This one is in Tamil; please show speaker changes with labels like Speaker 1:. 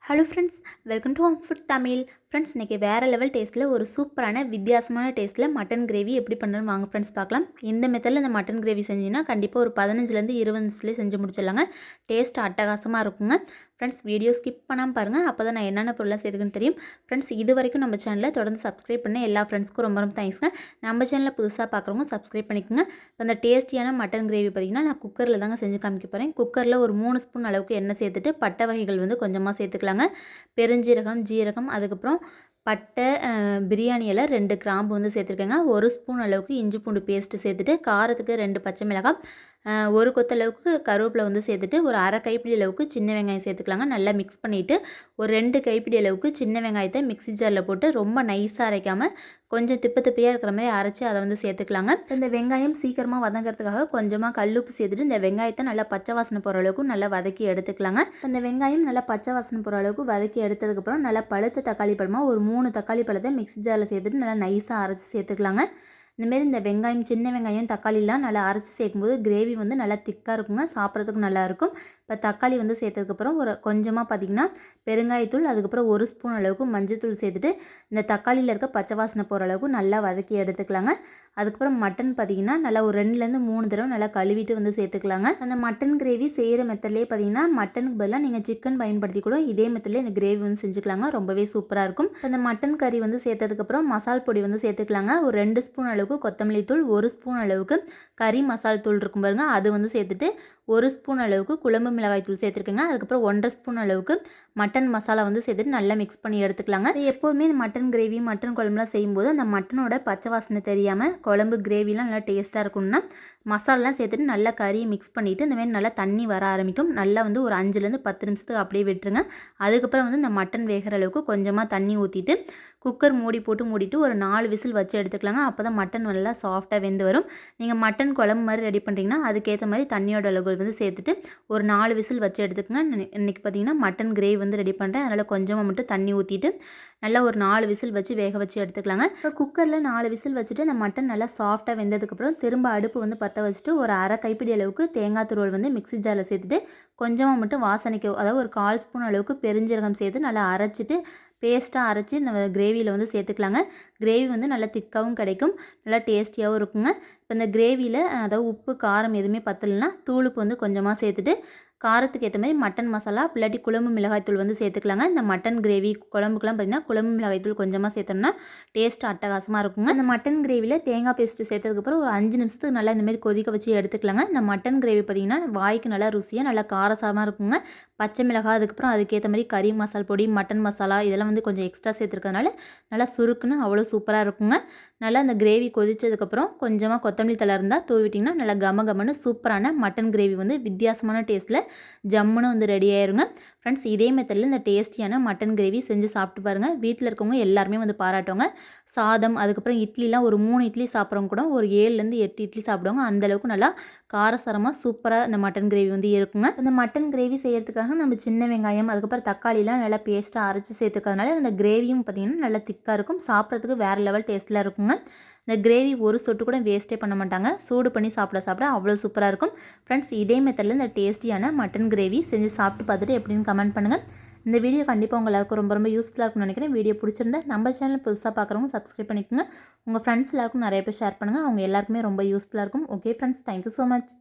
Speaker 1: Hello friends, welcome to home food Tamil. Friends, இன்றைக்கி வேறு லெவல் டேஸ்ட்டில் ஒரு சூப்பரான வித்தியாசமான டேஸ்ட்டில் மட்டன் கிரேவி எப்படி பண்ணுறதுன்னு வாங்க ஃப்ரெண்ட்ஸ் பார்க்கலாம். இந்த மெத்தடில் இந்த மட்டன் கிரேவி செஞ்சிங்கன்னா கண்டிப்பாக ஒரு 15லேருந்து 20 நிமிஷத்துலேயே செஞ்சு முடிச்சிடலாங்க. டேஸ்ட் அட்டகாசமாக இருக்குங்க. ஃப்ரெண்ட்ஸ், வீடியோ ஸ்கிப் பண்ணாமல் பாருங்கள், அப்போ தான் நான் என்னென்ன பொருளாக சேர்க்குன்னு தெரியும். ஃப்ரெண்ட்ஸ், இது வரைக்கும் நம்ம சேனலில் தொடர்ந்து சப்ஸ்கிரைப் பண்ண எல்லா ஃப்ரெண்ட்ஸ்க்கும் ரொம்ப ரொம்ப தேங்க்ஸ்ங்க. நம்ம சேனலில் புதுசாக பார்க்குறவங்க சப்ஸ்கிரைப் பண்ணிக்கோங்க. இப்போ அந்த டேஸ்டியான மட்டன் கிரேவி பார்த்திங்கன்னா நான் குக்கரில் தாங்க செஞ்சு காமிக்க போகிறேன். குக்கரில் ஒரு 3 ஸ்பூன் அளவுக்கு எண்ணெய் சேர்த்துட்டு பட்டை வகைகள் வந்து கொஞ்சமாக சேர்த்துக்கலாங்க. பெருஞ்சீரகம், ஜீரகம், அதுக்கப்புறம் பட்டை, பிரியாணி இலை, 2 கிராம்பு வந்து சேர்த்துருக்கேங்க. 1 ஸ்பூன் அளவுக்கு இஞ்சி பூண்டு பேஸ்ட்டு சேர்த்துட்டு, காரத்துக்கு 2 பச்சை மிளகாய், 1 கொத்தளவுக்கு கருவேப்பிலை வந்து சேர்த்துட்டு, ஒரு அரை கைப்பிடி அளவுக்கு சின்ன வெங்காயம் சேர்த்துக்கலாங்க. நல்லா மிக்ஸ் பண்ணிவிட்டு ஒரு 2 கைப்பிடி அளவுக்கு சின்ன வெங்காயத்தை மிக்ஸி ஜாரில் போட்டு ரொம்ப நைஸாக அரைக்காமல் கொஞ்சம் திப்பையாக இருக்கிற மாதிரி அரைச்சி அதை வந்து சேர்த்துக்கலாங்க. இந்த வெங்காயம் சீக்கிரமாக வதங்கிறதுக்காக கொஞ்சமாக கல்லுப்பு சேர்த்துட்டு இந்த வெங்காயத்தை நல்லா பச்சை வாசனை போகிற அளவுக்கு நல்லா வதக்கி எடுத்துக்கலாங்க. இந்த வெங்காயம் நல்லா பச்சை வாசனை போகிற அளவுக்கு வதக்கி எடுத்ததுக்கப்புறம் நல்லா பழுத்த தக்காளி பழமாக ஒரு 3 தக்காளி பழத்தை மிக்ஸி ஜாரில் சேர்த்துட்டு நல்லா நைஸாக அரைச்சி சேர்த்துக்கலாங்க. இந்தமாரி இந்த வெங்காயம், சின்ன வெங்காயம், தக்காளிலாம் நல்லா அரைச்சி சேர்க்கும்போது கிரேவி வந்து நல்லா திக்காக இருக்குங்க, சாப்பிட்றதுக்கு நல்லாயிருக்கும். இப்போ தக்காளி வந்து சேர்த்ததுக்கப்புறம் ஒரு கொஞ்சமாக பார்த்திங்கன்னா பெருங்காயத்தூள், அதுக்கப்புறம் 1 ஸ்பூன் அளவுக்கு மஞ்சள்தூள் சேர்த்துட்டு இந்த தக்காளியில் இருக்க பச்சை வாசனை போகிற அளவுக்கு நல்லா வதக்கி எடுத்துக்கலாங்க. அதுக்கப்புறம் மட்டன் பார்த்திங்கன்னா நல்லா ஒரு 2லேருந்து 3 தடவை நல்லா கழுவிட்டு வந்து சேர்த்துக்கலாங்க. அந்த மட்டன் கிரேவி செய்கிற மெத்தட்லேயே பார்த்திங்கன்னா மட்டனுக்கு பதிலாக நீங்கள் சிக்கன் பயன்படுத்தி கூட இதே மெத்தட்லேயே இந்த கிரேவி வந்து செஞ்சுக்கலாங்க. ரொம்பவே சூப்பராக இருக்கும். அந்த மட்டன் கறி வந்து சேர்த்ததுக்கப்புறம் மசால் பொடி வந்து சேர்த்துக்கலாங்க. ஒரு 2 ஸ்பூன் அளவுக்கு கொத்தமல்லி தூள், 1 ஸ்பூன் அளவுக்கு கறி மசால் தூள் இருக்கும் பாருங்க, அது வந்து சேர்த்துட்டு 1 ஸ்பூன் அளவுக்கு குழம்பு மிளகாய் தூள் சேர்த்துருக்கேங்க. அதுக்கப்புறம் 1.5 ஸ்பூன் அளவுக்கு மட்டன் மசாலா வந்து சேர்த்துட்டு நல்லா மிக்ஸ் பண்ணி எடுத்துக்கலாங்க. எப்போதுமே இந்த மட்டன் கிரேவி, மட்டன் குழம்புலாம் செய்யும்போது அந்த மட்டனோட பச்சை வாசனை தெரியாமல் குழம்பு கிரேவிலாம் நல்லா டேஸ்ட்டாக இருக்கும்னா மசாலாலாம் சேர்த்துட்டு நல்லா கறியை மிக்ஸ் பண்ணிவிட்டு இந்தமாரி நல்லா தண்ணி வர ஆரம்பிக்கும். நல்லா வந்து ஒரு 5லேருந்து 10 நிமிஷத்துக்கு அப்படியே விட்டுருங்க. அதுக்கப்புறம் வந்து இந்த மட்டன் வேகிற அளவுக்கு கொஞ்சமாக தண்ணி ஊற்றிட்டு குக்கர் மூடி போட்டு மூடிட்டு ஒரு 4 விசில் வச்சு எடுத்துக்கலாங்க. அப்போ தான் மட்டன் நல்லா சாஃப்டாக வெந்து வரும். நீங்கள் மட்டன் குழம்பு மாதிரி ரெடி பண்ணுறீங்கன்னா அதுக்கேற்ற மாதிரி தண்ணியோட அளவுகள் வந்து சேர்த்துட்டு ஒரு 4 விசில் வச்சு எடுத்துக்கங்க. இன்றைக்கி பார்த்திங்கன்னா மட்டன் கிரேவி வந்து ரெடி பண்ணுறேன். அதனால் கொஞ்சமாக மட்டும் தண்ணி ஊற்றிட்டு நல்லா ஒரு 4 விசில் வச்சு வேக வச்சு எடுத்துக்கலாங்க. இப்போ குக்கரில் 4 விசில் வச்சுட்டு அந்த மட்டன் நல்லா சாஃப்டாக வெந்ததுக்கப்புறம் திரும்ப அடுப்பு வந்து பற்ற வச்சுட்டு ஒரு அரை கைப்பிடி அளவுக்கு தேங்காய் துருவல் வந்து மிக்ஸி ஜாரில் சேர்த்துட்டு கொஞ்சமாக மட்டும் வாசனைக்கு, அதாவது ஒரு 1/4 ஸ்பூன் அளவுக்கு பெருஞ்சீரகம் சேர்த்து நல்லா அரைச்சிட்டு பேஸ்ட்டாக அரைச்சி இந்த கிரேவியில் வந்து சேர்த்துக்கலாங்க. கிரேவி வந்து நல்லா திக்காகவும் கிடைக்கும், நல்லா டேஸ்டியாகவும் இருக்குங்க. இப்போ இந்த கிரேவியில் அதாவது உப்பு காரம் எதுவுமே பத்தலைன்னா தூளுப்பு வந்து கொஞ்சமாக சேர்த்துட்டு காரத்துக்கு ஏற்ற மாதிரி மட்டன் மசாலா இல்லாட்டி குழம்பு மிளகாய்த்தூள் வந்து சேர்த்துக்கலாங்க. இந்த மட்டன் கிரேவி குழம்புக்கெலாம் பார்த்திங்கன்னா குழம்பு மிளகாய்த்தூள் கொஞ்சமாக சேர்த்தோம்னா டேஸ்ட் அட்டகாசமாக இருக்குங்க. இந்த மட்டன் கிரேவியில் தேங்காய் பேஸ்ட்டு சேர்த்ததுக்கப்புறம் ஒரு 5 நிமிஷத்துக்கு நல்லா இந்தமாரி கொதிக்க வச்சு எடுத்துக்கலாங்க. இந்த மட்டன் கிரேவி பார்த்திங்கன்னா வாய்க்கு நல்லா ருசியாக நல்லா காரசாரமாக இருக்குங்க. பச்சை மிளகாய், அதுக்கப்புறம் அதுக்கேற்ற மாதிரி கறி மசால் பொடி, மட்டன் மசாலா இதெல்லாம் வந்து கொஞ்சம் எக்ஸ்ட்ரா சேர்த்துருக்கறதுனால நல்லா சுருக்குன்னு அவ்வளோ சூப்பராக இருக்குங்க. நல்லா அந்த கிரேவி கொதித்ததுக்கப்புறம் கொஞ்சமாக கொத்தமல்லி தழை இருந்தால் தூவிட்டிங்கன்னா நல்லா கமன்னு சூப்பரான மட்டன் கிரேவி வந்து வித்தியாசமான டேஸ்ட்டில் ஜம்முன்னு வந்து ரெடி ஆயிருங்க. ஃப்ரெண்ட்ஸ், இதே மெத்தடில் இந்த டேஸ்டியான மட்டன் கிரேவி செஞ்சு சாப்பிட்டு பாருங்கள். வீட்டில் இருக்கவங்க எல்லாருமே வந்து பாராட்டுவாங்க. சாதம், அதுக்கப்புறம் இட்லிலாம் ஒரு 3 இட்லி சாப்பிட்றவங்க கூட ஒரு 7லேருந்து 8 இட்லி சாப்பிடுவாங்க. அந்தளவுக்கு நல்லா காரசாரமாக சூப்பராக இந்த மட்டன் கிரேவி வந்து இருக்குங்க. இந்த மட்டன் கிரேவி செய்கிறதுக்காக நம்ம சின்ன வெங்காயம், அதுக்கப்புறம் தக்காளிலாம் நல்லா பேஸ்ட்டாக அரைச்சி சேர்த்துக்கிறதுனால அந்த கிரேவியும் பார்த்திங்கன்னா நல்லா திக்காக இருக்கும், சாப்பிட்றதுக்கு வேறு லெவல் டேஸ்ட்டில் இருக்குங்க. இந்த கிரேவி ஒரு சொட்டு கூட வேஸ்ட்டே பண்ண மாட்டாங்க. சூடு பண்ணி சாப்பிட அவ்வளோ சூப்பராக இருக்கும். ஃப்ரெண்ட்ஸ், இதே மெத்தடில் இந்த டேஸ்டியான மட்டன் கிரேவி செஞ்சு சாப்பிட்டு பார்த்துட்டு எப்படின்னு கமெண்ட் பண்ணுங்கள். இந்த வீடியோ கண்டிப்பாக உங்களுக்கு ரொம்ப யூஸ்ஃபுல்லாக இருக்கும்னு நினைக்கிறேன். வீடியோ பிடிச்சிருந்தா நம்ம சேனல் புதுசாக பார்க்குறவங்க சப்ஸ்கிரைப் பண்ணிக்கோங்க. உங்கள் ஃப்ரெண்ட்ஸ் எல்லாருக்கும் நிறைய பேர் ஷேர் பண்ணுங்கள். அவங்க எல்லாருக்குமே ரொம்ப யூஸ்ஃபுல்லாக இருக்கும். Okay friends, thank you so much.